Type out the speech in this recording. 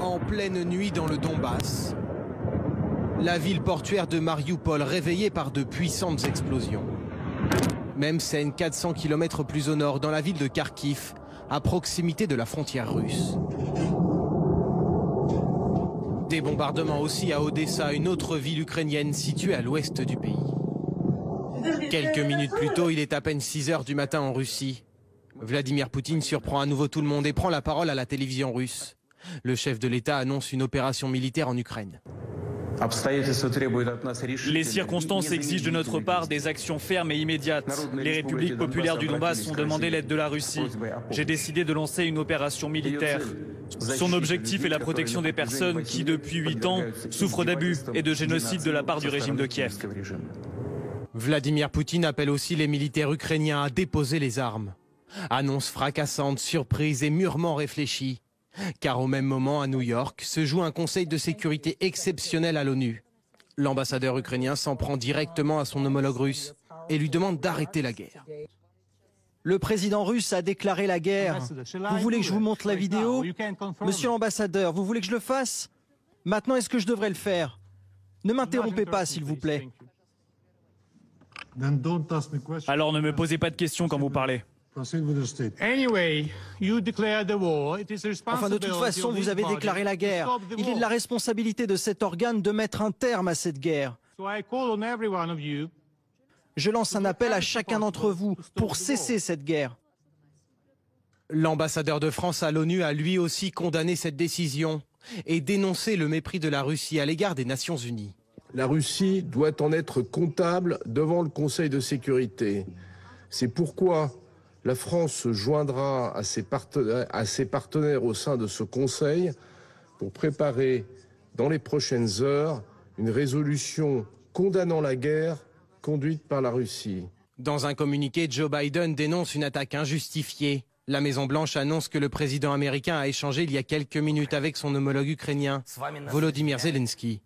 en pleine nuit dans le Donbass. La ville portuaire de Mariupol réveillée par de puissantes explosions. Même scène 400 km plus au nord, dans la ville de Kharkiv, à proximité de la frontière russe. Des bombardements aussi à Odessa, une autre ville ukrainienne située à l'ouest du pays. Quelques minutes plus tôt, il est à peine 6 h du matin en Russie. Vladimir Poutine surprend à nouveau tout le monde et prend la parole à la télévision russe. Le chef de l'État annonce une opération militaire en Ukraine. Les circonstances exigent de notre part des actions fermes et immédiates. Les républiques populaires du Donbass ont demandé l'aide de la Russie. J'ai décidé de lancer une opération militaire. Son objectif est la protection des personnes qui, depuis 8 ans, souffrent d'abus et de génocide de la part du régime de Kiev. Vladimir Poutine appelle aussi les militaires ukrainiens à déposer les armes. Annonce fracassante, surprise et mûrement réfléchie. Car au même moment, à New York, se joue un conseil de sécurité exceptionnel à l'ONU. L'ambassadeur ukrainien s'en prend directement à son homologue russe et lui demande d'arrêter la guerre. Le président russe a déclaré la guerre. Vous voulez que je vous montre la vidéo? Monsieur l'ambassadeur, vous voulez que je le fasse? Maintenant, est-ce que je devrais le faire? Ne m'interrompez pas, s'il vous plaît. Alors ne me posez pas de questions quand vous parlez. Enfin, de toute façon, vous avez déclaré la guerre. Il est de la responsabilité de cet organe de mettre un terme à cette guerre. Je lance un appel à chacun d'entre vous pour cesser cette guerre. L'ambassadeur de France à l'ONU a lui aussi condamné cette décision et dénoncé le mépris de la Russie à l'égard des Nations Unies. La Russie doit en être comptable devant le Conseil de sécurité. C'est pourquoi la France se joindra à ses partenaires au sein de ce Conseil pour préparer dans les prochaines heures une résolution condamnant la guerre conduite par la Russie. Dans un communiqué, Joe Biden dénonce une attaque injustifiée. La Maison-Blanche annonce que le président américain a échangé il y a quelques minutes avec son homologue ukrainien, Volodymyr Zelensky.